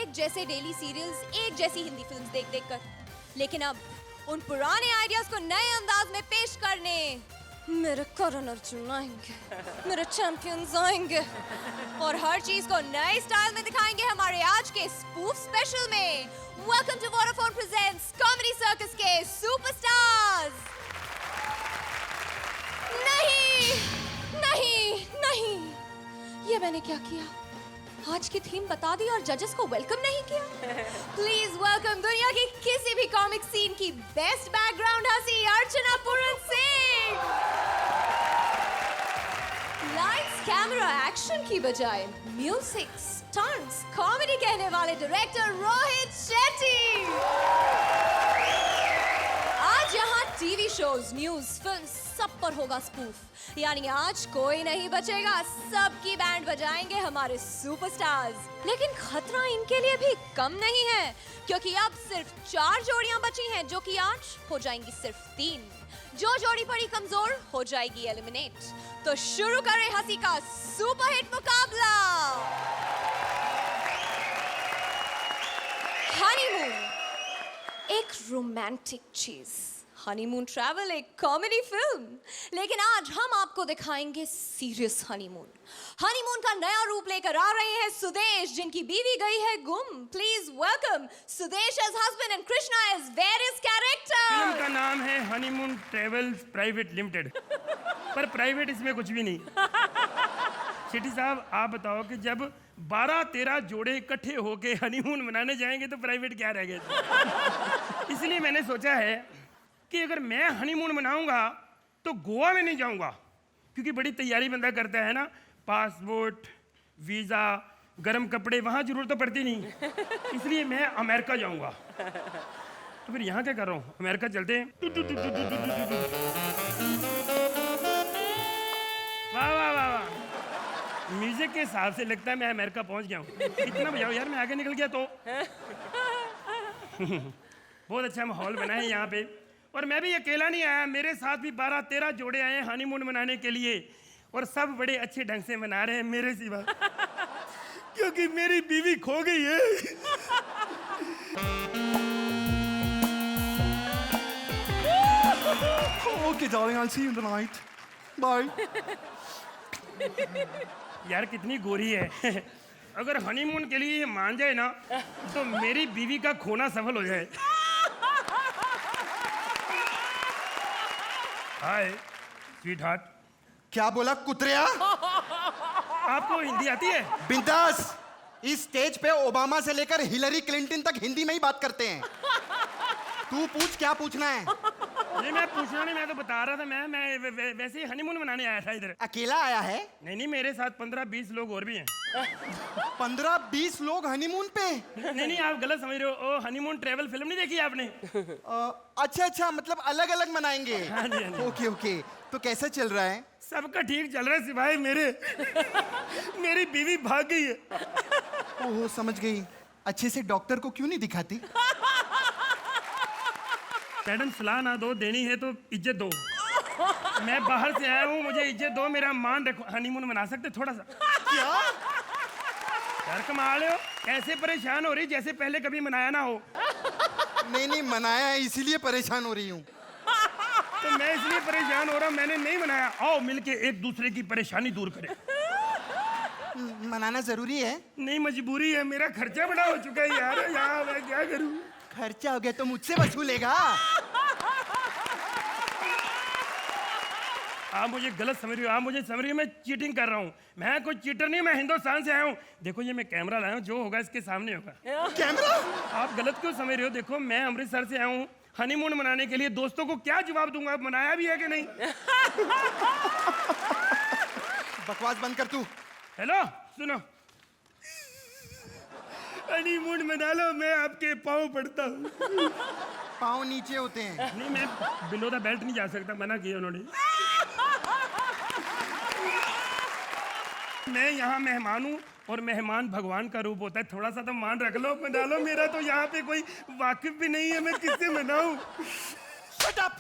एक जैसे daily serials, एक जैसी हिंदी फिल्म्स देख देख कर। लेकिन अब उन पुराने आइडियाज को नए अंदाज में पेश करने मेरे करण अर्जुन आएंगे, मेरे चैंपियंस आएंगे और हर चीज को नए स्टाइल में दिखाएंगे हमारे आज के स्पूफ स्पेशल में। Welcome to Vodafone presents comedy circus के सुपरस्टार्स। नहीं नहीं नहीं, ये मैंने क्या किया? आज की थीम बता दी और जजेस को वेलकम नहीं किया। प्लीज वेलकम दुनिया की किसी भी कॉमिक सीन की बेस्ट बैकग्राउंड हंसी Archana Puran Singh. Lights camera action की बजाय म्यूजिक स्टंट्स कॉमेडी कहने वाले डायरेक्टर रोहित शेट्टी। आज यहाँ टीवी शोज, न्यूज, फिल्म सब पर होगा स्पूफ। यानी आज कोई नहीं बचेगा, सबकी बैंड बजाएंगे हमारे सुपरस्टार्स। लेकिन खतरा इनके लिए भी कम नहीं है, क्योंकि अब सिर्फ 4 जोड़ियां बची हैं, जो कि आज हो जाएंगी सिर्फ 3। जो जोड़ी पड़ी कमजोर हो जाएगी एलिमिनेट। तो शुरू करें हंसी का सुपरहिट मुकाबला। हनीमून एक रोमांटिक चीज, हनीमून ट्रैवल एक कॉमेडी फिल्म, लेकिन आज हम आपको दिखाएंगे सीरियस हनीमून। हनीमून का नया रूप लेकर आ रहे हैं सुदेश, जिनकी बीवी गई है गुम। Please welcome Sudesh as husband and Krishna as various character. Film का नाम है हनीमून ट्रेवल्स प्राइवेट लिमिटेड, पर प्राइवेट इसमें कुछ भी नहीं। शेट्टी साहब, आप बताओ कि जब 12-13 जोड़े इकट्ठे होके हनीमून मनाने जाएंगे तो प्राइवेट क्या रह गया? इसलिए मैंने सोचा है कि अगर मैं हनीमून मनाऊंगा तो गोवा में नहीं जाऊंगा, क्योंकि बड़ी तैयारी बंदा करता है ना, पासपोर्ट, वीज़ा, गर्म कपड़े, वहाँ जरूरत तो पड़ती नहीं। इसलिए मैं अमेरिका जाऊंगा। तो फिर यहाँ क्या कर रहा हूँ? अमेरिका चलते हैं। वाह वाह वाह वाह, म्यूजिक के हिसाब से लगता है मैं अमेरिका पहुँच गया हूँ। इतना बजाओ यार, मैं आगे निकल गया तो। बहुत अच्छा माहौल बना है यहाँ पे, और मैं भी अकेला नहीं आया, मेरे साथ भी 12-13 जोड़े आए हैं हनीमून मनाने के लिए, और सब बड़े अच्छे ढंग से मना रहे हैं मेरे सिवा, क्योंकि मेरी बीवी खो गई है। Okay, darling, I'll see you tonight. Bye. यार कितनी गोरी है। अगर हनीमून के लिए ये मान जाए ना, तो मेरी बीवी का खोना सफल हो जाए। हाय स्वीट हार्ट। क्या बोला कुतरिया? आपको हिंदी आती है? बिंदास, इस स्टेज पे ओबामा से लेकर हिलरी क्लिंटन तक हिंदी में ही बात करते हैं। तू पूछ, क्या पूछना है? नहीं, मैं पूछना नहीं, मैं तो बता रहा था। मैं वैसे ही हनीमून मनाने आया था इधर। अकेला आया है? नहीं नहीं, मेरे साथ 15-20 लोग और भी हैं। 15-20 लोग हनीमून पे? नहीं नहीं, आप गलत समझ रहे हो। ओ हनीमून ट्रेवल फिल्म नहीं देखी आपने? अच्छा अच्छा, मतलब अलग अलग मनाएंगे। हाँ जी, हाँ जी। ओके ओके, तो कैसा चल रहा है? सबका ठीक चल रहा है सिवाय मेरी बीवी भाग गई है। ओहो, समझ गई। अच्छे से डॉक्टर को क्यों नहीं दिखाती? मैडम सलाह ना दो, देनी है तो इज्जत दो। मैं बाहर से आया हूँ, मुझे इज्जत दो, मेरा मान रखो। हनीमून मना सकते थोड़ा सा? क्या यार कमाल हो, ऐसे परेशान हो रही जैसे पहले कभी मनाया ना हो। नहीं नहीं, मनाया है इसीलिए परेशान हो रही हूँ। तो मैं इसलिए परेशान हो रहा हूँ, मैंने नहीं मनाया। आओ मिलके एक दूसरे की परेशानी दूर करें। मनाना जरूरी है? नहीं, मजबूरी है, मेरा खर्चा बड़ा हो चुका है यार, यहाँ मैं क्या करूँ? खर्चा हो गया तो मुझसे वसूलेगा? आप मुझे गलत समझ रही हो, आप मुझे समझ रही हो मैं चीटिंग कर रहा हूँ। मैं कोई चीटर नहीं, मैं हिंदुस्तान से आया हूँ। देखो ये मैं कैमरा लाया हूँ, जो होगा इसके सामने होगा। कैमरा? आप गलत क्यों समझ रहे हो? देखो मैं अमृतसर से आया हूँ हनीमून मनाने के लिए। दोस्तों को क्या जवाब दूंगा? मनाया भी है कि नहीं? बकवास बंद कर तू। हेलो सुनो, हनीमून मना लो, मैं आपके पाँव पड़ता हूँ। पाँव नीचे होते हैं। नहीं, मैं बिलो द बेल्ट नहीं जा सकता, मना किया उन्होंने। मैं यहाँ मेहमान हूँ, और मेहमान भगवान का रूप होता है, थोड़ा सा तो मान रख लो, मना लो। मेरा तो यहाँ पे कोई वाकिफ भी नहीं है, मैं किससे मनाऊं? Shut up!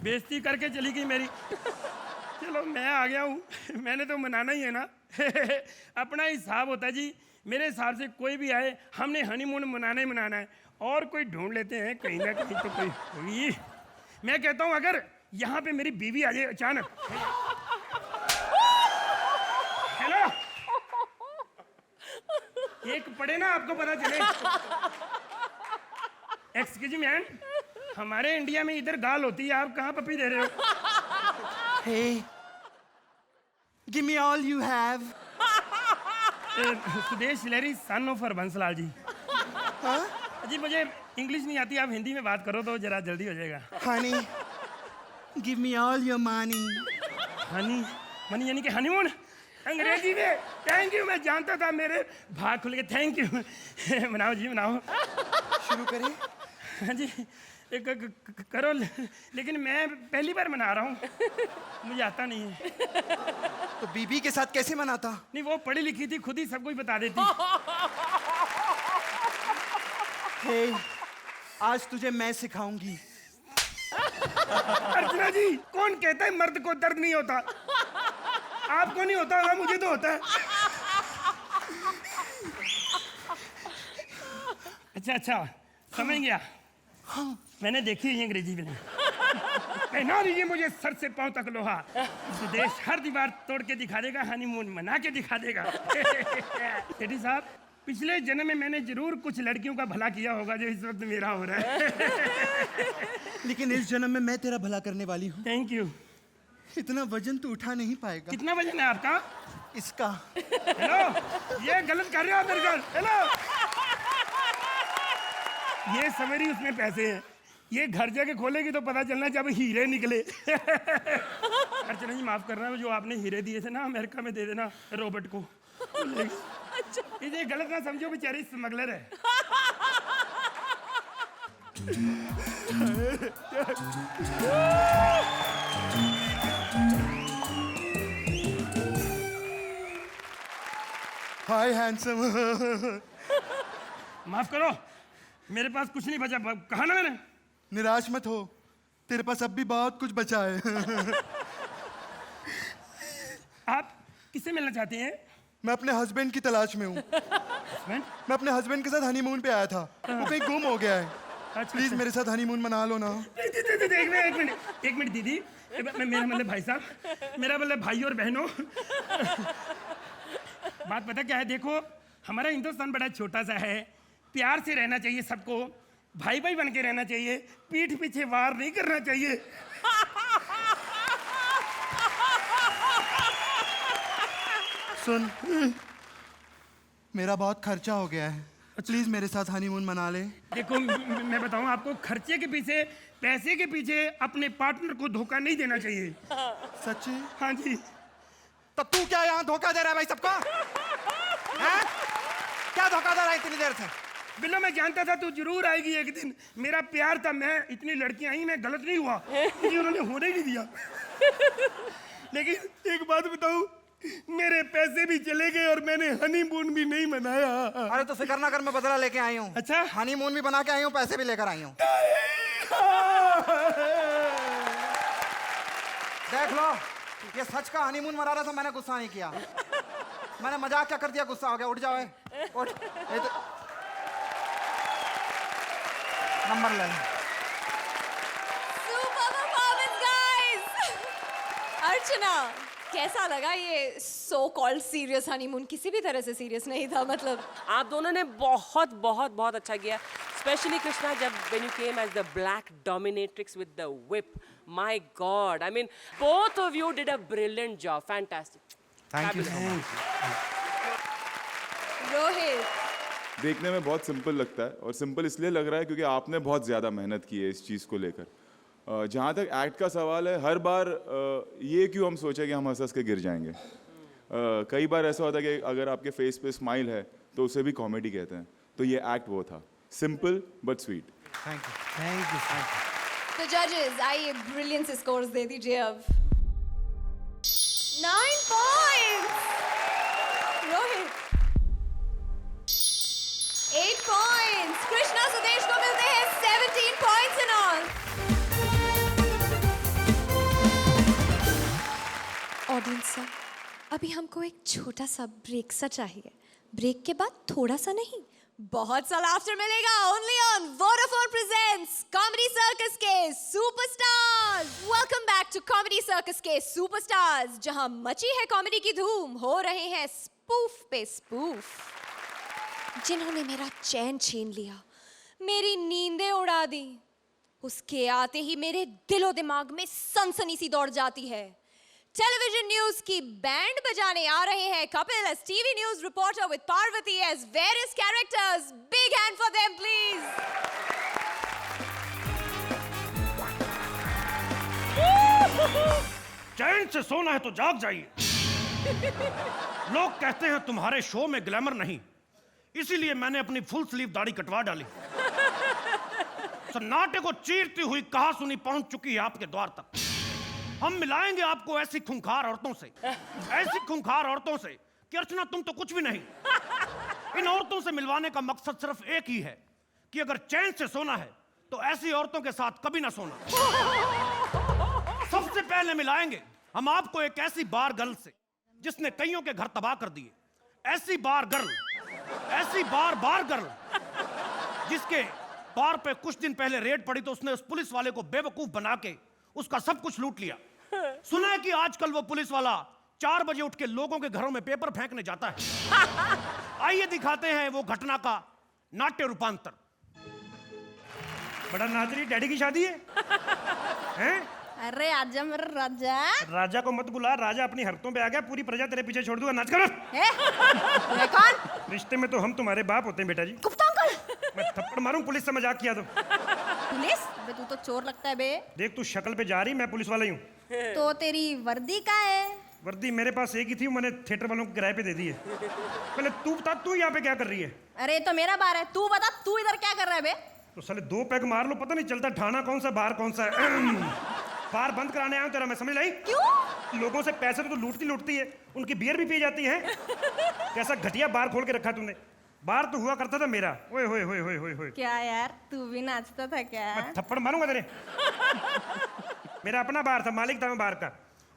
बेइज्जती करके चली गई मेरी। चलो मैं आ गया हूँ, मैंने तो मनाना ही है ना। अपना हिसाब होता है जी, मेरे हिसाब से कोई भी आए हमने हनीमून मनाना ही मनाना है, और कोई ढूंढ लेते हैं कहीं ना कहीं तो कोई होगी। मैं कहता हूँ अगर यहाँ पे मेरी बीवी आ जाए अचानक, हेलो, एक पढ़े ना आपको पता चले। एक्सक्यूज मी मैन, हमारे इंडिया में इधर गाल होती है, आप कहाँ पपी दे रहे हो? Hey, give me all you have. Sudesh Lehri son of Harbanslal ji. हाँ? जी मुझे इंग्लिश नहीं आती, आप हिंदी में बात करो तो जरा जल्दी हो जाएगा। Honey, give me all your money. Honey money यानी कि हनीमून अंग्रेजी में थैंक यू, मैं जानता था मेरे भाग खुल के थैंक यू। मनाओ जी मनाओ। शुरू करें? हाँ जी करो, लेकिन मैं पहली बार मना रहा हूँ, मुझे आता नहीं है। तो बीबी के साथ कैसे मनाता? नहीं वो पढ़ी लिखी थी, खुद ही सब कुछ बता देती। Hey, आज तुझे मैं सिखाऊंगी। अर्चना जी, कौन कहता है मर्द को दर्द नहीं होता? आपको नहीं होता होगा, मुझे तो होता है। अच्छा समझ गया। हाँ। मैंने देखी है अंग्रेजी फिल्म। पहना दीजिए मुझे सर से पांव तक लोहा, सुदेश हर दीवार तोड़ के दिखा देगा, हनीमून मना के दिखा देगा। सेठी साहब, पिछले जन्म में मैंने जरूर कुछ लड़कियों का भला किया होगा जो इस वक्त मेरा हो रहा है। लेकिन इस जन्म में मैं तेरा भला करने वाली हूँ। Thank you. इतना वजन तू उठा नहीं पाएगा। कितना वजन है आपका? इसका। हेलो, ये गलत कर रहे हो आप मेरे घर। हेलो, ये समझी उसमें पैसे हैं, ये घर जाके खोलेगी तो पता चलना जब हीरे निकले। अर्चना जी माफ करना, जो आपने हीरे दिए थे ना अमेरिका में दे देना रॉबर्ट को। ये गलत ना समझो, बेचारी स्मगलर है। हाय हैंडसम। माफ करो, मेरे पास कुछ नहीं बचा, कहा ना मैंने। निराश मत हो, तेरे पास अब भी बहुत कुछ बचा है। आप किससे मिलना चाहते हैं? मैं अपने हस्बैंड की तलाश में हूँ। हस्बैंड? मैं अपने हस्बैंड के साथ हनीमून पे आया था, वो कहीं गुम हो गया है। अच्छा, प्लीज मेरे साथ हनीमून मना लो ना। एक मिनट दीदी, मेरा मतलब भाई साहब, मेरा मतलब भाई और बहनों, बात पता क्या है, देखो हमारा हिंदुस्तान बड़ा छोटा सा है, प्यार से रहना चाहिए सबको, भाई भाई बन के रहना चाहिए, पीठ पीछे वार नहीं करना चाहिए। सुन, मेरा बहुत खर्चा हो गया है, प्लीज मेरे साथ हनीमून मना ले। देखो मैं बताऊं आपको, खर्चे के पीछे, पैसे के पीछे अपने पार्टनर को धोखा नहीं देना चाहिए। सच्ची? हाँ जी। तो तू क्या यहाँ धोखा दे रहा है भाई सबको? हैं? क्या धोखा दे रहा है इतनी देर से? बिल्लो मैं जानता था तू जरूर आएगी एक दिन, मेरा प्यार था, मैं इतनी लड़कियां आई, मैं गलत नहीं हुआ, मुझे उन्होंने होने नहीं दिया। लेकिन एक बात बताऊं, मेरे पैसे भी चले गए और मैंने हनीमून भी नहीं मनाया। अरे तो फिक्र ना कर, मैं बदला लेके आई हूँ। अच्छा? हनीमून भी बना के आई हूँ, पैसे भी लेकर आई हूँ। देख लो, ये सच का हनीमून मना रहा था, मैंने गुस्सा नहीं किया, मैंने मजाक क्या कर दिया, गुस्सा हो गया। उठ जाओ, उठ। नंबर ले लो। Super performance guys. अर्चना, कैसा लगा ये सो कॉल्ड सीरियस हनीमून? किसी भी तरह से सीरियस नहीं था, मतलब आप दोनों ने बहुत बहुत बहुत अच्छा किया, स्पेशली कृष्णा, जब when you came as the black dominatrix with the whip. My God, I mean, both of you did a brilliant job, fantastic. Thank you. Rohit, देखने में बहुत सिंपल लगता है, और सिंपल इसलिए लग रहा है क्योंकि आपने बहुत ज़्यादा मेहनत की है इस चीज़ को लेकर। जहाँ तक एक्ट का सवाल है, हर बार ये क्यों हम सोचे कि हम हंस के गिर जाएंगे। कई बार ऐसा होता है कि अगर आपके फेस पे स्माइल है तो उसे भी कॉमेडी कहते हैं, तो ये एक्ट वो था, simple but sweet. Thank you. तो जजेस आइए ब्रिलियंट से स्कोर्स दे दीजिए अब। 9 पॉइंट्स रोहित, 8 पॉइंट्स कृष्णा, सुदेश को मिलते हैं 17 points in all. Audience sir, अभी हमको एक छोटा सा ब्रेक सा चाहिए, ब्रेक के बाद थोड़ा सा नहीं, बहुत सा लाफ्टर मिलेगा only on Vodafone presents comedy circus के superstars. Welcome back to comedy circus के सुपरस्टार्स, जहां मची है कॉमेडी की धूम, हो रहे हैं स्पूफ पे स्पूफ। जिन्होंने मेरा चैन छीन लिया, मेरी नींदें उड़ा दी, उसके आते ही मेरे दिलो दिमाग में सनसनी सी दौड़ जाती है। टेलीविजन न्यूज की बैंड बजाने आ रहे हैं Kapil as TV news reporter with Parvati as various characters. Big hand for them please. चैन से सोना है तो जाग जाइए। लोग कहते हैं तुम्हारे शो में ग्लैमर नहीं, इसीलिए मैंने अपनी फुल स्लीव दाढ़ी कटवा डाली। सन्नाटे को चीरती हुई कहा सुनी पहुंच चुकी है आपके द्वार तक। हम मिलाएंगे आपको ऐसी खूंखार औरतों से, ऐसी खूंखार औरतों से कि अर्चना तुम तो कुछ भी नहीं। इन औरतों से मिलवाने का मकसद सिर्फ एक ही है कि अगर चैन से सोना है तो ऐसी औरतों के साथ कभी ना सोना। सबसे पहले मिलाएंगे हम आपको एक ऐसी बार गर्ल से जिसने कईयों के घर तबाह कर दिए। ऐसी बार गर्ल, ऐसी बार गर्ल जिसके बार पे कुछ दिन पहले रेड पड़ी तो उसने उस पुलिस वाले को बेवकूफ बना के उसका सब कुछ लूट लिया। सुना है कि आजकल वो पुलिस वाला 4 बजे उठ के लोगों के घरों में पेपर फेंकने जाता है। आइए दिखाते हैं वो घटना का नाट्य रूपांतर। बड़ा नाचरी डैडी की शादी है हैं? अरे आजा मेरा राजा। राजा को मत बुला, राजा अपनी हरकतों पे आ गया, पूरी प्रजा तेरे पीछे छोड़ दूंगा। नाच करो। मैं कौन? रिश्ते में तो हम तुम्हारे बाप होते हैं बेटा जी। गुप्ता अंकल। मैं थप्पड़ मारूं पुलिस से मजाक किया तो। पुलिस? बे तू तो चोर लगता है बे। देख तू शक्ल पे जा रही, मैं पुलिस वाला ही हूँ। तो तेरी वर्दी का है? वर्दी मेरे पास एक ही थी, मैंने थिएटर वालों को किराए पे दे दी है। पहले तू बता, तू यहाँ पे क्या कर रही है? अरे तो मेरा बार है, तू बता तू इधर क्या कर रहा है बे? तो साले 2 पैग मार लो, पता नहीं चलता ठाना कौन सा बार कौन सा है। बार बंद कराने आया हूं तेरा, मैं समझ लाई। क्यों? लोगों से पैसे तो लूटती है, उनकी बियर भी पी जाती है। कैसा घटिया बार खोल के रखा तूने। बार तो हुआ करता था मेरा। ओए होए होए होए होए होए। क्या यार, तू भी नाचता था क्या? मैं थप्पड़ मारूंगा तेरे। मेरा अपना बार था, मालिक था मैं बार का।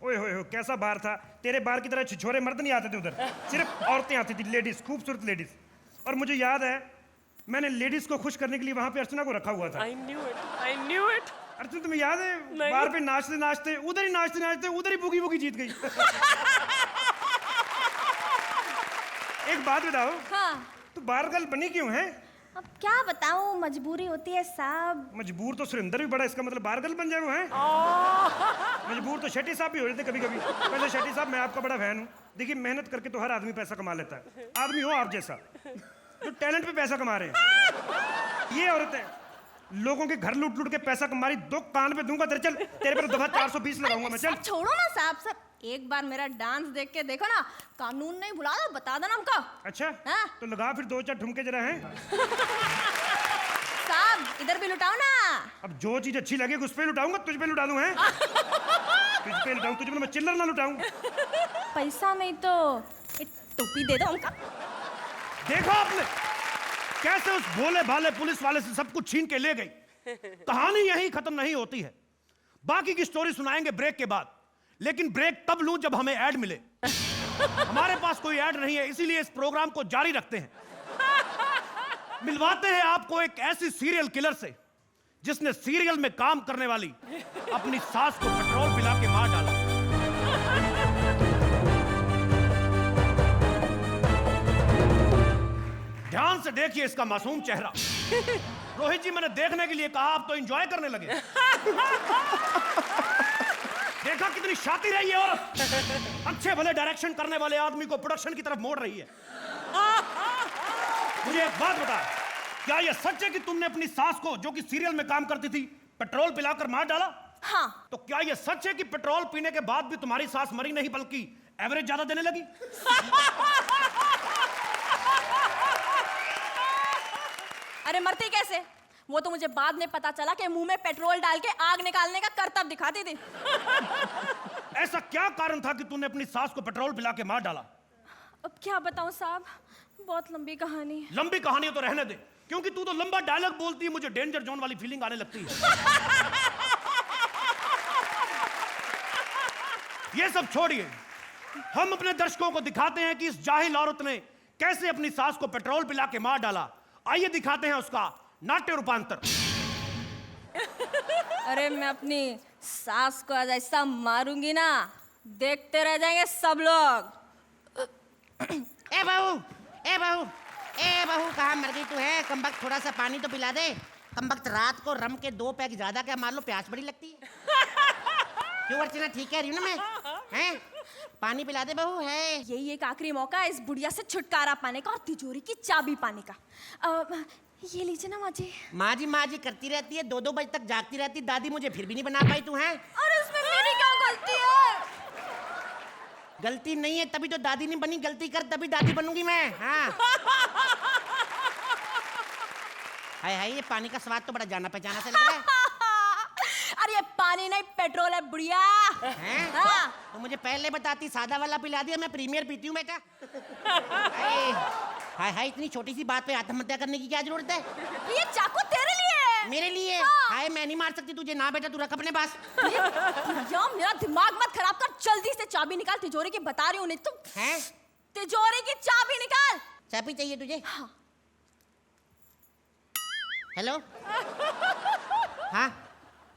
ओए होए होए, कैसा बार था। तेरे बार की तरह छिछोरे मर्द नहीं आते थे उधर, सिर्फ औरतें आती थी, लेडीज, खूबसूरत लेडीज। और मुझे याद है मैंने लेडीज को खुश करने के लिए वहां पे अर्चना को रखा हुआ था। I knew it. अर्चना तुम्हें याद है? नहीं। बार पे नाचते नाचते उधर ही बुगी बुगी जीत गई। एक बात बताओ, हाँ। तू बार गर्ल बनी क्यों है? अब क्या बताऊं, मजबूरी होती है साहब। मजबूर तो सुरेंद्र भी बड़ा, इसका मतलब बार गर्ल बन जाए वो है। मजबूर तो शेट्टी साहब भी हो जाते कभी कभी। वैसे शेट्टी साहब मैं आपका बड़ा फैन हूँ। देखिए मेहनत करके तो हर आदमी पैसा कमा लेता है। आदमी हो आप जैसा जो टैलेंट पे पैसा कमा रहे हैं। ये औरतें लोगों के घर लूट लूट के पैसा कमा रही, 2 कान पे दूंगा तेरे। चल तेरे पर दफा 420 लगाऊंगा मैं। चल छोड़ो ना साहब, सर एक बार मेरा डांस देख के देखो ना, कानून नहीं भुला दो, बता देना हमको। अच्छा हाँ? तो लगा फिर 2-4 ठुमके जरा हैं। साहब इधर भी लुटाओ ना। अब जो चीज अच्छी लगे उस पे लुटाऊंगा, तुझ पे लुटा दूं हैं? तुझ पे लुटाऊं, तुझ पे मैं चिल्लर ना लुटाऊं। पैसा नहीं तो एक टोपी दे दो हमका। देखा आपने कैसे उस भोले भाले पुलिस वाले से सब कुछ छीन के ले गई। कहानी यहीं खत्म नहीं होती है, बाकी की स्टोरी सुनाएंगे ब्रेक के बाद। लेकिन ब्रेक तब लूं जब हमें ऐड मिले। हमारे पास कोई ऐड नहीं है, इसीलिए इस प्रोग्राम को जारी रखते हैं। मिलवाते हैं आपको एक ऐसी सीरियल किलर से जिसने सीरियल में काम करने वाली अपनी सास को पेट्रोल पिला के मार डाला। ध्यान से देखिए इसका मासूम चेहरा। रोहित जी मैंने देखने के लिए कहा, आप तो एंजॉय करने लगे। देखा कितनी शातिर है ये औरत। अच्छे भले डायरेक्शन करने वाले आदमी को प्रोडक्शन की तरफ मोड़ रही है। मुझे एक बात बता, क्या यह सच है कि तुमने अपनी सास को, जो कि सीरियल में काम करती थी, पेट्रोल पिलाकर मार डाला? हाँ। तो क्या यह सच है कि पेट्रोल पीने के बाद भी तुम्हारी सास मरी नहीं बल्कि एवरेज ज्यादा देने लगी? अरे मरती कैसे? वो तो मुझे बाद में पता चला कि मुंह में पेट्रोल डाल के आग निकालने का करतब दिखाती थी। ऐसा क्या कारण था कि तूने अपनी सास को पेट्रोल पिला के मार डाला? अब क्या बताऊं साहब, बहुत लंबी कहानी है। लंबी कहानी तो रहने दे, क्योंकि तू तो लंबा डायलॉग बोलती है, मुझे डेंजर जोन वाली फीलिंग आने लगती है। ये सब छोड़िए, हम अपने दर्शकों को दिखाते हैं कि इस जाहिल औरत ने कैसे अपनी सास को पेट्रोल पिला के मार डाला। आइए दिखाते हैं उसका नाट्य रूपांतर। अरे मैं अपनी सास को आज ऐसा मारूंगी ना, देखते रह जाएंगे सब लोग। ए बहू कहाँ मर गई तू है? कमबख्त थोड़ा सा पानी तो पिला दे। कमबख्त रात को रम के 2 पैक ज्यादा क्या मार लो, प्यास बड़ी लगती है। क्यों अर्चना, ठीक कह रही हूँ ना मैं? हैं? पानी पिला दे बहू है। यही एक आखिरी मौका है इस बुढ़िया से छुटकारा पाने का और तिजोरी की चाबी पाने का। ये लीजिए ना माँ जी करती रहती है, 2-2 बजे तक जागती रहती। दादी मुझे फिर भी नहीं बना पाई तू है। अरे उसमें मेरी क्या गलती है? गलती नहीं है तभी तो दादी नहीं बनी, गलती कर तभी दादी बनूंगी मैं। हाँ हाय ये पानी का स्वाद तो बड़ा जाना पहचाना से लग रहा है। अरे ये पानी नहीं पेट्रोल है बुढ़िया। हैं? हाँ। तो मुझे पहले बताती, सादा वाला पिला दिया, मैं प्रीमियर पीती हूँ बेटा। हाय इतनी छोटी सी बात पे आत्महत्या करने की क्या जरूरत है? ये चाकू तेरे लिए है। मेरे लिए? हाँ। हाय मैं नहीं मार सकती तुझे ना बेटा, तू रख अपने पास। या मेरा दिमाग मत खराब कर, जल्दी से चाबी निकाल, तिजोरी की बता रही हूँ। नहीं तो हैं? तिजोरी की चाबी निकाल। चाबी चाहिए तुझे? हाँ। हेलो हाँ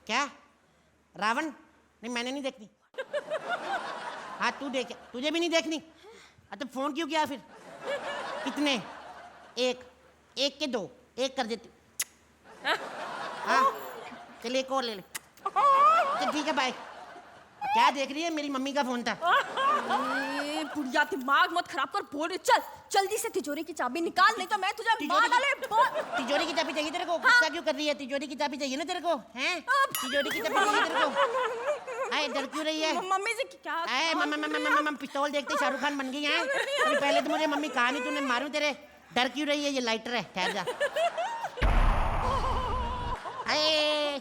क्या रावण? नहीं मैंने नहीं देखनी। हाँ तू देख, तुझे भी नहीं देखनी? तो फोन क्यों किया फिर? कितने? एक के 2, एक कर देती। हाँ चल एक और ले ले। चल ठीक है बाय। क्या देख रही है? मेरी मम्मी का फोन था। बुढ़िया दिमाग मत खराब कर, बोल। चल जल्दी से तिजोरी की चाबी निकाल, नहीं तो मैं तुझे मार डाले। तिजोरी की चाबी चाहिए तेरे को? गुस्सा क्यों कर रही है? तिजोरी की चाबी चाहिए ना तेरे को? हैं? तिजोरी की चाबी चाहिए तेरे को? आए डर क्यों रही है? मम्मी से क्या? आए मम्मी पिस्तौल देखते शाहरुख खान बन गई है। अभी पहले तो मुझे मम्मी कहा नहीं तूने मारूं तेरे। डर क्यों रही है? ये लाइटर है, ठहर जा। आए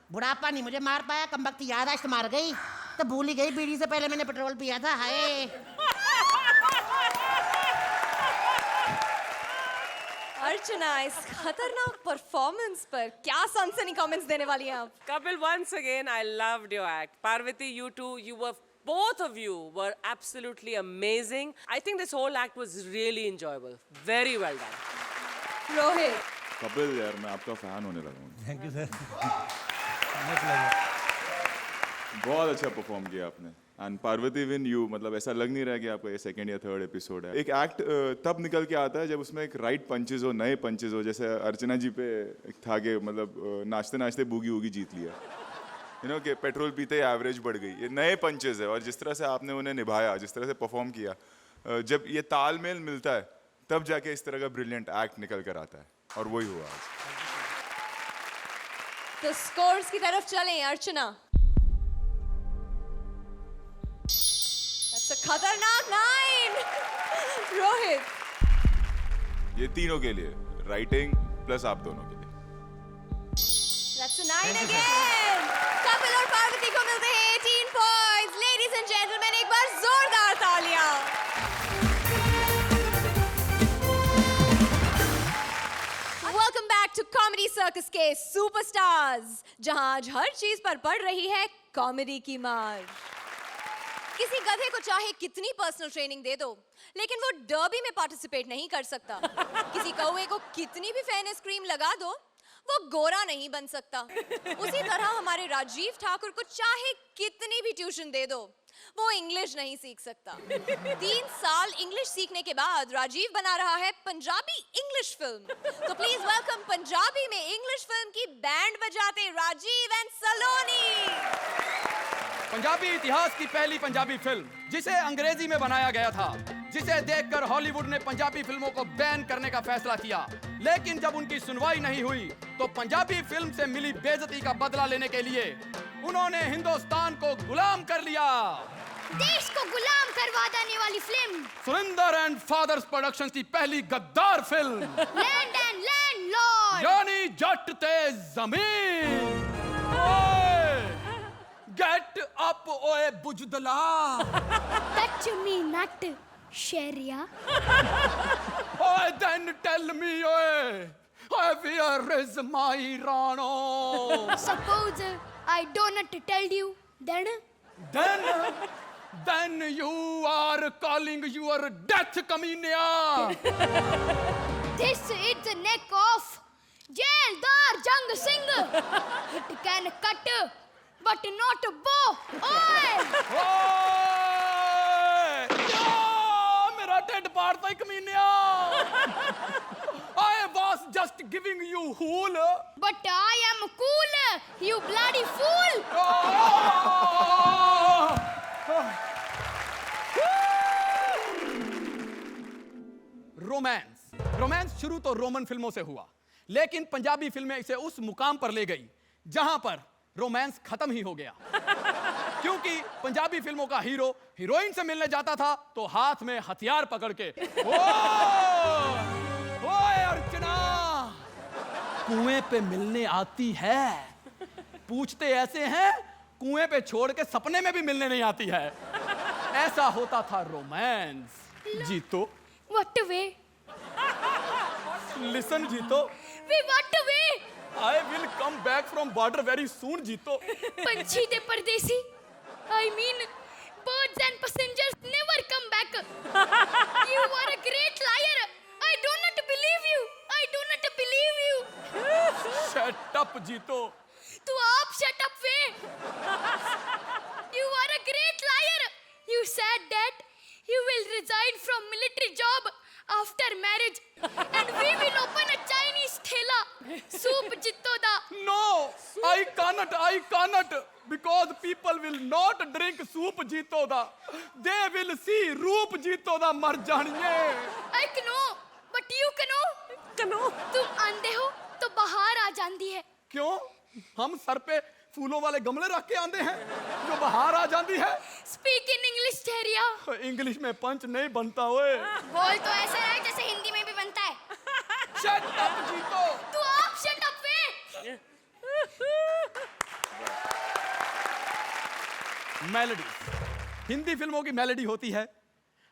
बुढ़ापा नहीं मुझे मार पाया, कमबख्त याददाश्त मार गई। तो भूल ही गई बीड़ी से पहले मैंने पेट्रोल पिया था। हाय अर्चना, इस खतरनाक परफॉर्मेंस पर क्या सनसनी कमेंट्स देने वाली हैं आप? Kapil, once again, I loved your act. Parvati, you too, both of you were absolutely amazing. I think this whole act was really enjoyable. Very well done. Rohit, Kapil यार मैं आपका फैन होने लगा हूँ। Thank you sir. बहुत अच्छा perform किया आपने। एंड पार्वती विन यू, मतलब ऐसा लग नहीं रहा कि आपका ये 2nd या 3rd एपिसोड है। एक एक्ट तब निकल के आता है जब उसमें एक राइट पंचेज हो, नए पंचेज हो। जैसे अर्चना जी पे एक था कि मतलब नाचते नाचते बूगी वूगी जीत लिया, यू नो कि पेट्रोल पीते ही एवरेज बढ़ गई। ये नए पंचेज है और जिस तरह से आपने उन्हें निभाया, जिस तरह से परफॉर्म किया, जब ये तालमेल मिलता है तब जाके इस तरह का ब्रिलियंट एक्ट निकल कर आता है और वही हुआ आज। तो स्कोर्स की तरफ चलें। अर्चना, That's a खतरनाक 9। रोहित, ये तीनों के लिए, राइटिंग प्लस आप दोनों के लिए। That's a 9 again। कपिल और पार्वती को मिलते हैं 18 पॉइंट्स। लेडीज एंड जेंटलमैन, एक बार जोरदार तालियां। Welcome back to comedy circus के सुपरस्टार्स, जहां आज हर चीज पर पड़ रही है कॉमेडी की मार। किसी गधे को चाहे कितनी पर्सनल ट्रेनिंग दे दो, लेकिन वो डर्बी में पार्टिसिपेट नहीं कर सकता। किसी कौवे को कितनी भी फेयरनेस क्रीम लगा दो, वो गोरा नहीं बन सकता। उसी तरह हमारे राजीव ठाकुर को चाहे कितनी भी ट्यूशन दे दो, वो इंग्लिश नहीं सीख सकता। 3 साल इंग्लिश सीखने के बाद राजीव बना रहा है पंजाबी इंग्लिश फिल्म। तो प्लीज वेलकम पंजाबी में इंग्लिश फिल्म की बैंड बजाते राजीव एंड सलोनी। पंजाबी इतिहास की पहली पंजाबी फिल्म जिसे अंग्रेजी में बनाया गया था, जिसे देखकर हॉलीवुड ने पंजाबी फिल्मों को बैन करने का फैसला किया। लेकिन जब उनकी सुनवाई नहीं हुई तो पंजाबी फिल्म से मिली बेइज्जती का बदला लेने के लिए उन्होंने हिंदुस्तान को गुलाम कर लिया। देश को गुलाम करवा देने वाली film Surinder and Fathers Productions की पहली गद्दार फिल्म लैंड एंड लैंडलॉर्ड, यानी जट ते जमीन। गेट अप ओए बुजदला। टच मी नट शेरिया। ओए देन टेल मी ओए, where is my Rano? Suppose I do not tell you, then Then you are calling your death, कमीनिया. This is the neck of Jaildar Jang Singh. It can cut, but not bow. Oi! ओए! या, मेरा ढिड पाड़ता ही कमीनिया. I was just giving you hool. But I am cool, you bloody fool. Romance शुरू तो Roman फिल्मों से हुआ, लेकिन पंजाबी फिल्में इसे उस मुकाम पर ले गई जहां पर रोमांस खत्म ही हो गया. क्योंकि पंजाबी फिल्मों का हीरो हीरोइन से मिलने जाता था तो हाथ में हथियार पकड़ के, ओए अर्चना, कुएं पे मिलने आती है. पूछते ऐसे हैं, कुएं पे छोड़ के सपने में भी मिलने नहीं आती है. ऐसा होता था रोमांस. जीतो, What way? लिसन जीतो, We what way? I will come back from border very soon. जीतो. पंछी दे परदेसी. I mean, birds and passengers never come back. You are a great liar. I do not believe you. I do not believe you. Shut up, जीतो. तू आप shut up way. You are a great liar. You said that you will resign from military job after marriage and we will open a Chinese thela. Soup jitto da. No, I cannot, because people will not drink soup जीतो दा. They will see रूप जीतो दा. मर जानिए. I know, but you know. तुम आंधे हो तो बाहर आ जाती है. क्यों? हम सर पे फूलों वाले गमले रख के आंधे हैं जो बाहर आ जाती है. Speak in English ठहरिया. इंग्लिश में पंच नहीं बनता ओए. बोल तो ऐसा है जैसे हिंदी में भी बनता है. Shut up, जीतो. तू आप shut up वे. मेलोडी. हिंदी फिल्मों की मेलोडी होती है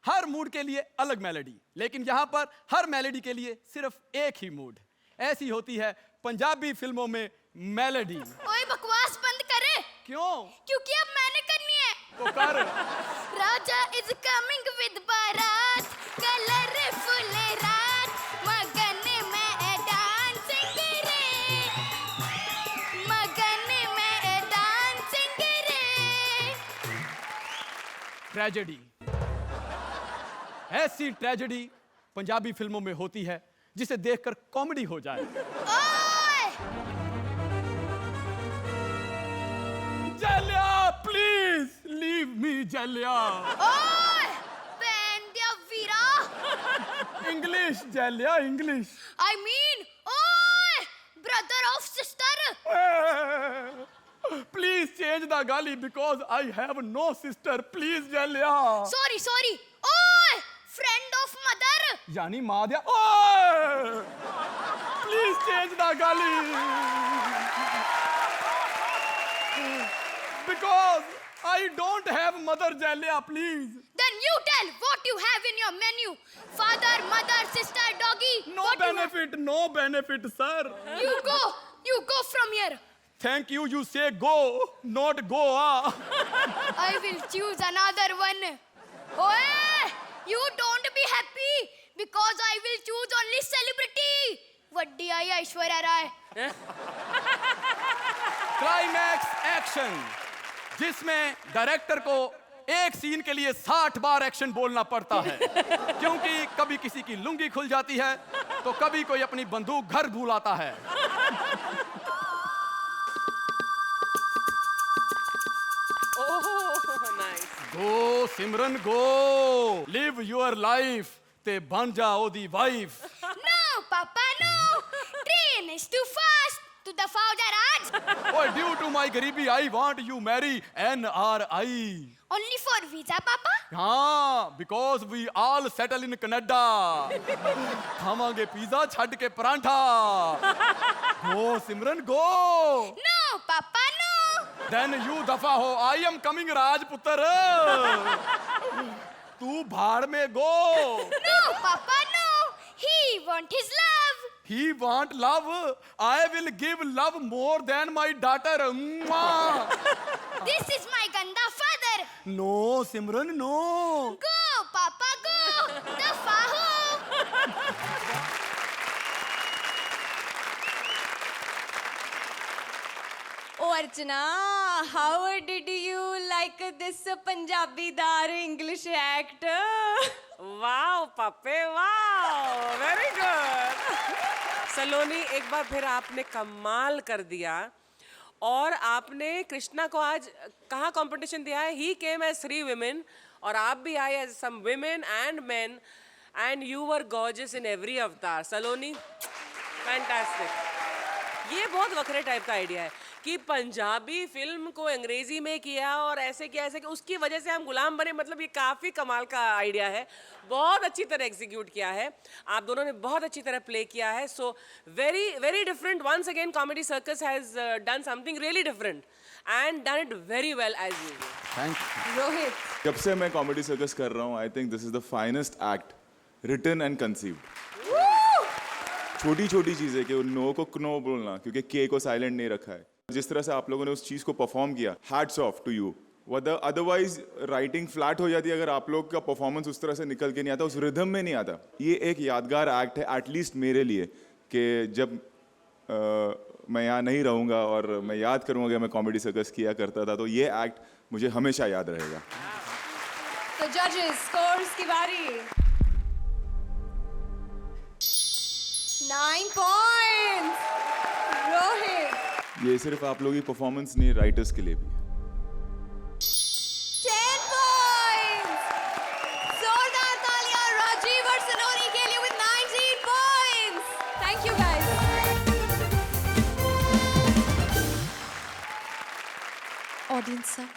हर मूड के लिए अलग मेलोडी, लेकिन यहाँ पर हर मेलोडी के लिए सिर्फ एक ही मूड. ऐसी होती है पंजाबी फिल्मों में मेलोडी. ओए बकवास बंद करे. क्यों? क्योंकि अब मैंने करनी है. तो कर. राजा is coming with बारात, कलरफुल रात, मगन में डांसिंग रे, मगन में डांसिंग रे. ट्रेजेडी. ऐसी ट्रेजेडी पंजाबी फिल्मों में होती है जिसे देखकर कॉमेडी हो जाए. ओए जलिया, प्लीज लीव मी. जलिया. ओए बैंडिया वीरा. इंग्लिश जलिया, इंग्लिश. I mean, ओए brother of sister. Please change the गाली because I have no sister. Please जलिया. Sorry. ओए friend of mother. यानी माँ दिया. प्लीज चेंज द गाली because I don't have mother. जलिया please. Then you tell what you have in your menu. Father, mother, sister, doggy. No What you have? Benefit sir. You go from here. Thank you. You say go not Goa. I will choose another one. Oye, you don't be happy because I will choose only celebrity. वड्डी आई Aishwarya Rai. Climax action, जिसमें director को एक scene के लिए 60 बार action बोलना पड़ता है क्योंकि कभी किसी की लुंगी खुल जाती है तो कभी कोई अपनी बंदूक घर भूल आता है. Nice. Go Simran go, live your life ते बन जा ओदी wife. No, Papa, no. Train is too fast to the Fauja Raj. Oh, due to my गरीबी I want you marry NRI. Only for visa, Papa. हाँ, because we all settle in Canada. खावांगे pizza छड़ के परांठा. Go Simran go. No, Papa, no. Then you दफा हो. I am coming राजपुत्र. तू भाड़ में go. No, Papa, no. He want his love. He want love. I will give love more than my daughter. Mwah. This is my ganda father. No Simran no. Go, Papa, go! दफा हो! Oh, Archana, how did you like this Punjabi dar English act? Wow पप्पे wow, very good. Saloni, एक बार फिर आपने कमाल कर दिया। और आपने कृष्णा को आज कहाँ कंपटीशन दिया है? ही केम एज 3 women और आप भी आए as some women and men and you were gorgeous in every avatar. Saloni, fantastic. ये बहुत वखरे टाइप का आइडिया है कि पंजाबी फिल्म को अंग्रेजी में किया और ऐसे किया उसकी वजह से हम गुलाम बने। मतलब ये काफ़ी कमाल का आइडिया है, बहुत अच्छी तरह एग्जीक्यूट किया है। आप दोनों ने बहुत अच्छी तरह प्ले किया है। So very very different. Once again Comedy Circus has done something really different and done it very well as usual. Thank you. Rohit, जब से मैं कॉमेडी सर्कस कर रहा हूँ, I think this is the finest act written and conceived. छोटी छोटी चीजें कि नो को नो बोलना, क्योंकि के को साइलेंट नहीं रखा है। जिस तरह से आप लोगों ने उस चीज को परफॉर्म किया, hats off to you. Otherwise writing flat हो जाती है अगर आप लोग का परफॉर्मेंस उस तरह से निकल के नहीं आता, उस रिदम में नहीं आता। ये एक यादगार एक्ट है एटलीस्ट मेरे लिए, कि जब मैं यहाँ नहीं रहूँगा और मैं याद करूँगा कि मैं कॉमेडी सर्कस किया करता था, तो ये एक्ट मुझे हमेशा याद रहेगा। तो जजेस, स्कोर्स की बारी। 9 points, रोहित। ये सिर्फ आप लोगों की परफॉर्मेंस नहीं, राइटर्स के लिए भी है। 10 points, जोरदार तालियां राजीव और सलोनी के लिए with 19 points. Thank you guys. Audience sir,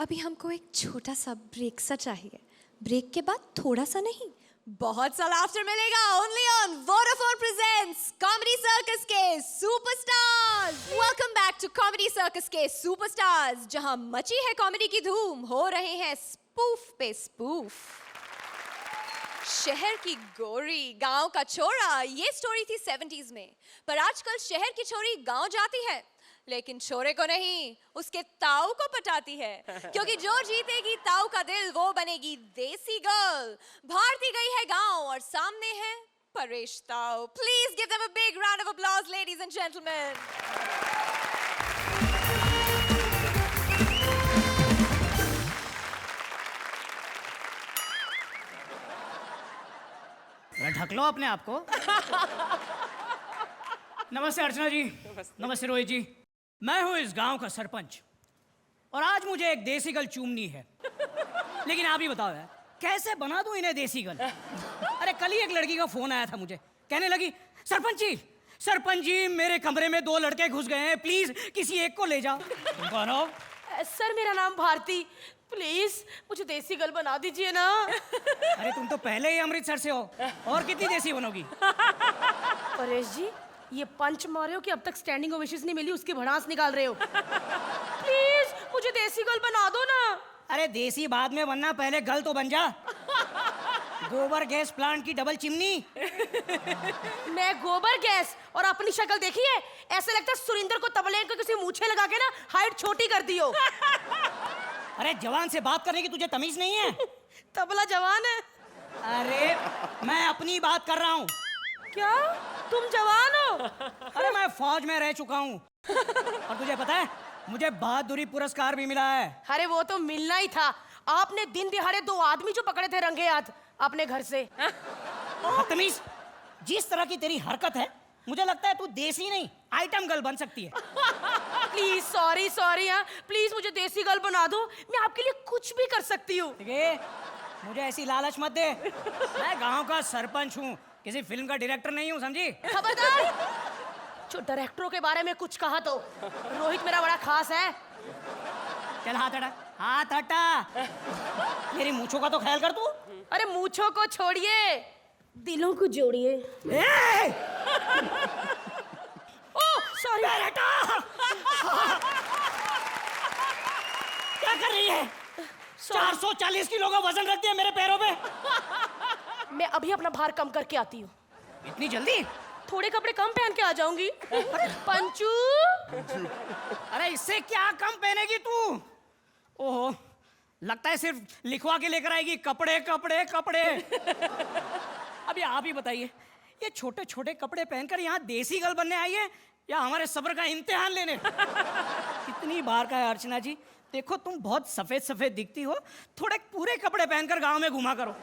अभी हमको एक छोटा सा ब्रेक सा चाहिए। ब्रेक के बाद थोड़ा सा नहीं, बहुत सा लाफ्टर मिलेगा। Only on Vodafone presents comedy circus के superstars. Welcome back to comedy circus के सुपरस्टार्स, जहां मची है कॉमेडी की धूम, हो रहे हैं स्पूफ पे स्पूफ। शहर की गोरी गांव का छोरा, ये स्टोरी थी 70s में। पर आजकल शहर की छोरी गांव जाती है, लेकिन छोरे को नहीं, उसके ताऊ को पटाती है। क्योंकि जो जीतेगी ताऊ का दिल, वो बनेगी देसी गर्ल। भारती गई है गांव और सामने है परेश ताऊ। Please give them a big round of applause ladies and gentleman. ढक लो अपने आप को। नमस्ते अर्चना जी। नमस्ते रोहित जी। मैं हूँ इस गांव का सरपंच और आज मुझे एक देसी गल चूमनी है। लेकिन आप ही बताओ यार, कैसे बना दूं इन्हें देसी गल? अरे कल ही एक लड़की का फोन आया था मुझे, कहने लगी सरपंच जी मेरे कमरे में 2 लड़के घुस गए हैं, प्लीज किसी एक को ले जाओ। तुम कौन हो? सर मेरा नाम भारती, प्लीज मुझे देसी गर्ल बना दीजिए ना। अरे तुम तो पहले ही अमृतसर से हो, और कितनी देसी बनोगी? परेश जी, ये पंच मारे हो कि अब तक स्टैंडिंग ओवेशंस नहीं मिली, उसकी भड़ास निकाल रहे हो। प्लीज मुझे देसी गर्ल बना दो ना। अरे देसी बाद में बनना, पहले गल तो बन जा। गोबर गैस प्लांट की डबल चिमनी। मैं गोबर गैस और अपनी शक्ल देखी है? ऐसा लगता है सुरिंदर को तबले को किसी मूछे लगा के ना हाइट छोटी कर दी हो। अरे जवान से बात करने की तुझे तमीज नहीं है? तबला जवान है। अरे मैं अपनी बात कर रहा हूँ। क्या तुम जवान हो? अरे मैं फौज में रह चुका हूँ। और तुझे पता है मुझे बहादुरी पुरस्कार भी मिला है। अरे वो तो मिलना ही था, आपने दिन दिहाड़े 2 आदमी जो पकड़े थे रंगे हाथ अपने घर से। बदतमीज, जिस तरह की तेरी हरकत है मुझे लगता है तू देसी नहीं आइटम गर्ल बन सकती है। प्लीज सॉरी हाँ, प्लीज मुझे देसी गर्ल बना दो, मैं आपके लिए कुछ भी कर सकती हूँ। ठीक है, मुझे ऐसी लालच मत दे। मैं गांव का सरपंच हूँ, किसी फिल्म का डायरेक्टर नहीं हूँ, समझी? खबरदार, जो डायरेक्टरों के बारे में कुछ कहा तो रोहित मेरा बड़ा खास है। चल हाथ हटा। मेरी मूंछों का तो ख्याल कर तू। अरे मूंछों को छोड़िए, दिलों को जोड़िए। Oh sorry. क्या कर रही है? 440 किलो का वजन रख दिया मेरे पैरों पे। मैं अभी अपना भार कम करके आती हूँ। इतनी जल्दी? थोड़े कपड़े कम पहन के आ जाऊंगी। पंचू। अरे इससे क्या कम पहनेगी तू? ओहो, लगता है सिर्फ लिखवा के लेकर आएगी कपड़े कपड़े कपड़े। अभी आप ही बताइए, ये छोटे छोटे कपड़े पहनकर यहाँ देसी गर्ल बनने आई है या हमारे सब्र का इम्तिहान लेने? कितनी बार का है अर्चना जी, देखो तुम बहुत सफेद सफेद दिखती हो, थोड़े पूरे कपड़े पहनकर गांव में घुमा करो,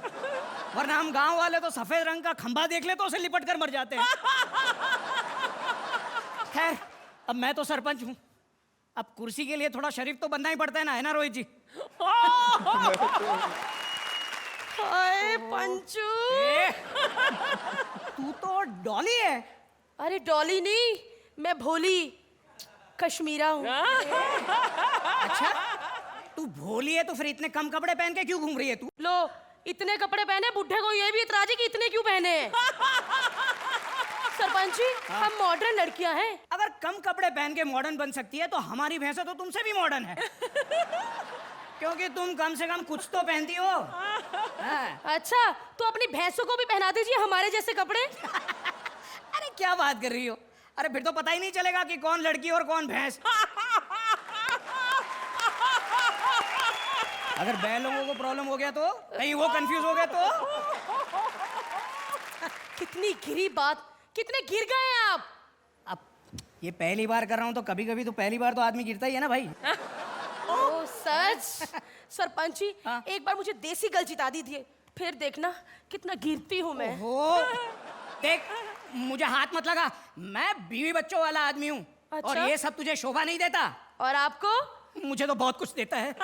वरना हम गांव वाले तो सफेद रंग का खंबा देख ले तो उसे लिपट कर मर जाते हैं। खैर, अब मैं तो सरपंच हूँ, अब कुर्सी के लिए थोड़ा शरीफ तो बनना ही पड़ता है ना रोहित जी? हाय पंचू, तू तो डॉली है। अरे डॉली नहीं, मैं भोली कश्मीरा हूँ। अच्छा, तू भोली है तो फिर इतने कम कपड़े पहन के क्यों घूम रही है तू? लो, इतने कपड़े पहने, बुढ़े को ये भी इतराज है कि इतने क्यों पहने हैं। सरपंच जी, हम मॉडर्न लड़कियां हैं। अगर कम कपड़े पहन के मॉडर्न बन सकती है तो हमारी भैंसा तो तुमसे भी मॉडर्न है। क्योंकि तुम कम से कम कुछ तो पहनती हो। अच्छा, तो अपनी भैंसों को भी पहना दीजिए हमारे जैसे कपड़े। अरे क्या बात कर रही हो? अरे फिर तो पता ही नहीं चलेगा कि कौन लड़की और कौन भैंस। अगर बैल लोगों को प्रॉब्लम हो गया तो, कहीं वो कंफ्यूज हो गया तो? कितनी गिरी बात, कितने गिर गए आप। अब ये पहली बार कर रहा हूं तो कभी कभी तो पहली बार तो आदमी गिरता ही है ना भाई। ओह सच। सरपंच जी, एक बार मुझे देसी गल जिता दीजिए, फिर देखना कितना गिरती हूँ मैं। हो, देख मुझे हाथ मत लगा, मैं बीवी बच्चों वाला आदमी हूँ। अच्छा? और ये सब तुझे शोभा नहीं देता। और आपको? मुझे तो बहुत कुछ देता है।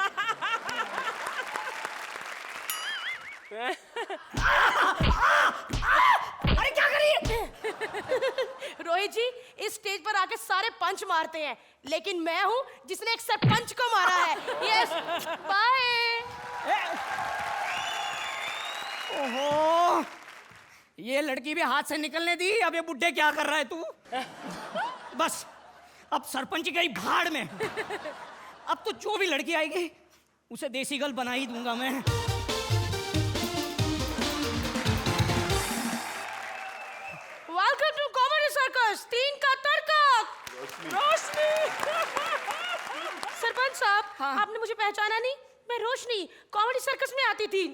अरे क्या कर रही है? रोहित जी, इस स्टेज पर आके सारे पंच मारते हैं, लेकिन मैं हूँ जिसने एक सरपंच को मारा है। Yes, bye. ओहो, ये लड़की भी हाथ से निकलने दी। अब ये बुड्ढे क्या कर रहा है तू? बस अब सरपंच गई भाड़ में। अब तो जो भी लड़की आएगी उसे देसी गर्ल बना ही दूंगा मैं। वेलकम टू कॉमेडी सर्कस, 3 का तर्क। रोशनी। सरपंच साहब, हाँ? आपने मुझे पहचाना नहीं? मैं रोशनी कॉमेडी सर्कस में आती थी।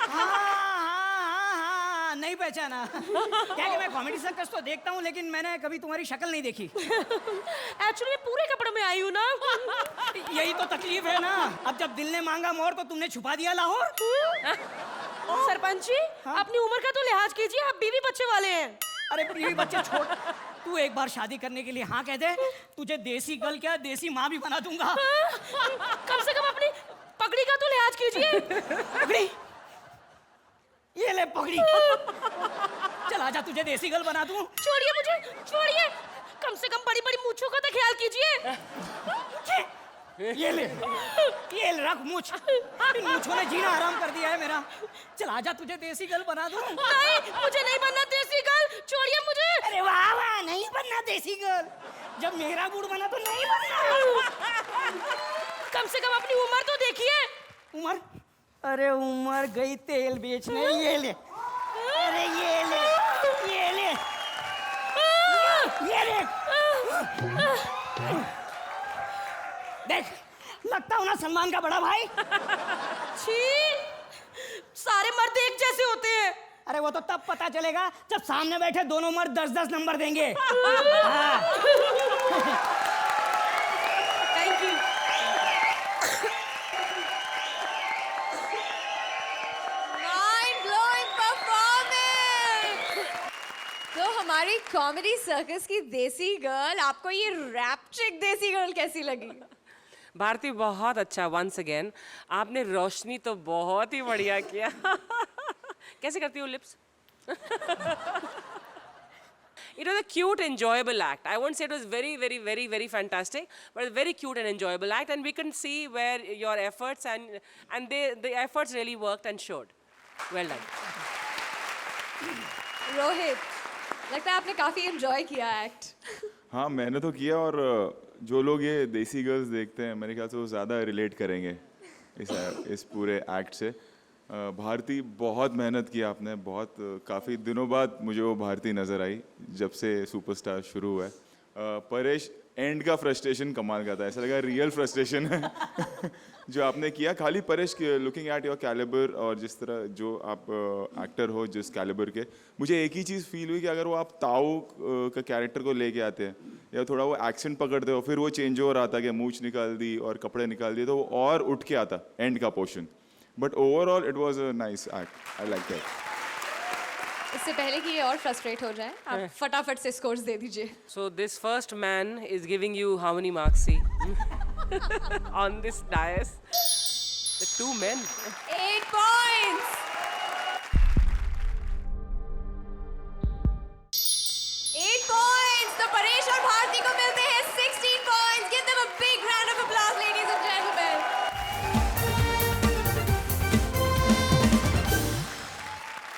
हाँ, नहीं पहचाना। क्या कि मैं कॉमेडी सर्कस तो देखता हूँ, लेकिन मैंने कभी तुम्हारी शक्ल नहीं देखी। एक्चुअली मैं पूरे कपड़े में आई हूँ ना। यही तो तकलीफ है ना। अब जब दिल ने मांगा मोर तो तुमने छुपा दिया लाहौर। सरपंच जी, अपनी उम्र का तो लिहाज कीजिए, आप बीवी बच्चे वाले हैं। अरे बीवी बच्चे छोड़, तू एक बार शादी करने के लिए हाँ कह दे, तुझे देसी गर्ल क्या देसी माँ भी बना दूंगा। कम से कम अपनी पगड़ी का तो लिहाज कीजिए। पगड़ी, ये ले पगड़ी। चल आजा, तुझे देसी गर्ल बना दूं। छोड़िए मुझे, छोड़िए। कम से कम बड़ी बड़ी मूंछों का तो ख्याल कीजिए। ये ले रख मूंछ। इन मूंछों ने जीना आराम कर दिया है मेरा। चल आजा, तुझे देसी गर्ल बना दूं। नहीं, मुझे नहीं बनना देसी गर्ल, छोड़िए मुझे। अरे वाह वाह, नहीं बनना देसी गर्ल। जब मेरा मूड बना तो नहीं बनना। कम से कम अपनी उम्र तो देखिए। उम्र? अरे उम्र गई तेल बेचने। ये ले, अरे ये ले, ये ले, ये ले। देख, लगता हूँ ना सलमान का बड़ा भाई। छी, सारे मर्द एक जैसे होते हैं। अरे वो तो तब पता चलेगा जब सामने बैठे दोनों मर्द 10-10 नंबर देंगे। Thank you. Mind blowing performance! तो हमारी कॉमेडी सर्कस की देसी गर्ल, आपको ये रैप चिक देसी गर्ल कैसी लगी? भारती, बहुत अच्छा। वंस अगेन आपने रोशनी तो बहुत ही बढ़िया किया। कैसे करती हो lips? It was a cute, enjoyable act. I won't say it was very, very, very, very fantastic, but a very cute and enjoyable act, and we can see where your efforts and the efforts really worked and showed. Well done. Rohit, लगता है आपने काफी enjoy किया act. हाँ, मैंने तो किया, और जो लोग ये देसी गर्ल्स देखते हैं मेरे ख्याल से वो ज़्यादा रिलेट करेंगे इस पूरे एक्ट से। भारती, बहुत मेहनत की आपने, बहुत काफ़ी दिनों बाद मुझे वो भारती नज़र आई जब से सुपरस्टार शुरू हुआ है। परेश, एंड का फ्रस्ट्रेशन कमाल का था, ऐसा लगा रियल फ्रस्ट्रेशन है जो आपने किया। खाली Paresh, looking at your calibre और जिस तरह जो आप एक्टर हो जिस कैलिबर के, मुझे एक ही चीज़ फील हुई कि अगर वो आप ताऊ का कैरेक्टर को लेके आते हैं या थोड़ा वो एक्सेंट पकड़ते हो, फिर वो चेंज ओवर आता कि मूछ निकाल दी और कपड़े निकाल दिए, तो वो और उठ के आता एंड का portion. But overall it was a nice act, I like that. इससे पहले कि ये और फ्रस्ट्रेट हो जाए, आप फटाफट से स्कोर्स दे दीजिए। So this first man is giving you how many marks? See, on this dais, the two men. 8 points. 8 points. तो परेश और भारती को मिलते हैं 16 points. Give them a big round of applause, ladies and gentlemen.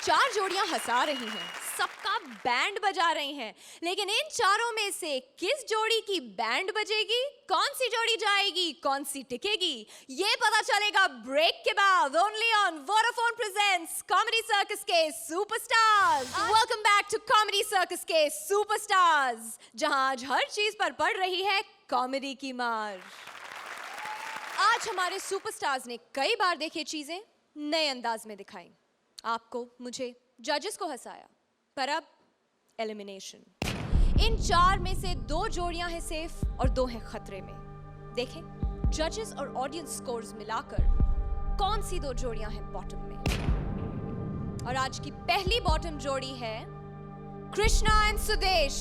4 जोड़ियां हंसा रही हैं, सबका band बजा रही हैं, लेकिन इन चारों में से किस जोड़ी की बैंड बजेगी, कौन सी जोड़ी जाएगी, कौन सी टिकेगी, ये पता चलेगा ब्रेक के बाद। Only on Vodafone presents comedy circus के superstars. Welcome back to comedy circus के सुपरस्टार्स, जहां आज हर चीज पर पड़ रही है कॉमेडी की मार। आज हमारे सुपरस्टार्स ने कई बार देखी चीजें नए अंदाज में दिखाई। आपको, मुझे, जजेस को हंसाया, पर अब एलिमिनेशन। इन 4 में से 2 जोड़ियां हैं सेफ और 2 हैं खतरे में। देखें जजेस और ऑडियंस स्कोर्स मिलाकर कौन सी 2 जोड़ियां हैं बॉटम में। और आज की पहली बॉटम जोड़ी है कृष्णा एंड सुदेश।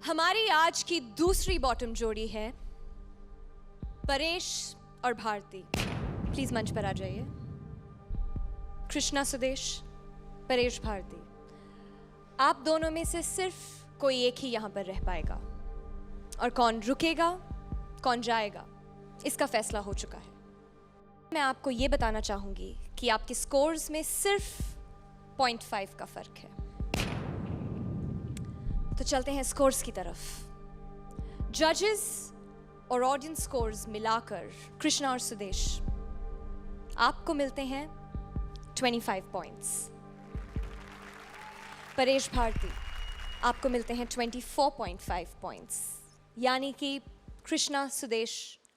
हमारी आज की दूसरी बॉटम जोड़ी है परेश और भारती। प्लीज मंच पर आ जाइए। कृष्णा सुदेश, परेश भारती, आप दोनों में से सिर्फ कोई एक ही यहां पर रह पाएगा, और कौन रुकेगा कौन जाएगा इसका फैसला हो चुका है। मैं आपको यह बताना चाहूंगी कि आपके स्कोर्स में सिर्फ 0.5 का फर्क है। तो चलते हैं स्कोर्स की तरफ। जजेस और ऑडियंस स्कोर्स मिलाकर कृष्णा और सुदेश, आपको मिलते हैं 25 पॉइंट्स। परेश भारती, आपको मिलते हैं 24.5 पॉइंट्स। यानी कि कृष्णा सुदेश,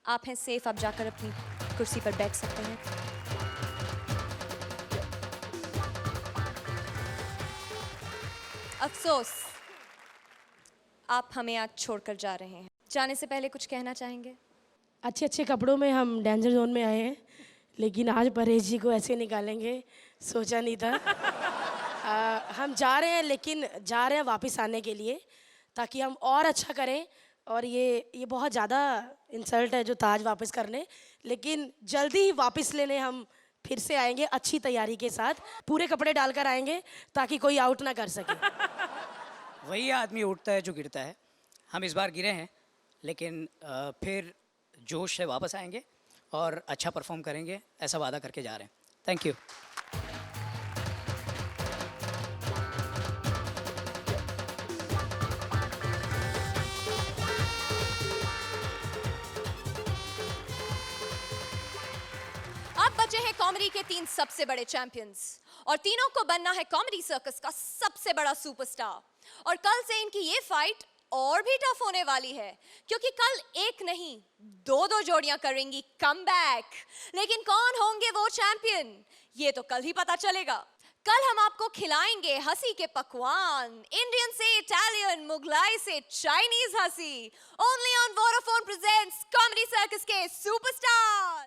आप हैं सेफ, आप जाकर अपनी कुर्सी पर बैठ सकते हैं। अफसोस, आप हमें आज छोड़कर जा रहे हैं। जाने से पहले कुछ कहना चाहेंगे? अच्छे अच्छे कपड़ों में हम डेंजर जोन में आए हैं, लेकिन आज परेश जी को ऐसे निकालेंगे सोचा नहीं था। हम जा रहे हैं, लेकिन जा रहे हैं वापस आने के लिए, ताकि हम और अच्छा करें। और ये बहुत ज़्यादा इंसल्ट है जो ताज वापस करने, लेकिन जल्दी ही वापस लेने हम फिर से आएंगे अच्छी तैयारी के साथ। पूरे कपड़े डालकर आएंगे ताकि कोई आउट ना कर सके। वही आदमी उठता है जो गिरता है। हम इस बार गिरे हैं, लेकिन फिर जोश से वापस आएंगे और अच्छा परफॉर्म करेंगे, ऐसा वादा करके जा रहे हैं। Thank you. अब बचे हैं कॉमेडी के 3 सबसे बड़े चैंपियंस, और तीनों को बनना है कॉमेडी सर्कस का सबसे बड़ा सुपरस्टार। और कल से इनकी ये फाइट और भी टफ होने वाली है, क्योंकि कल एक नहीं 2 जोड़ियां करेंगी कमबैक। लेकिन कौन होंगे वो चैंपियन, ये तो कल ही पता चलेगा। कल हम आपको खिलाएंगे हंसी के पकवान, इंडियन से इटालियन, मुगलाई से चाइनीज हंसी। Only on Vodafone presents comedy circus के सुपरस्टार।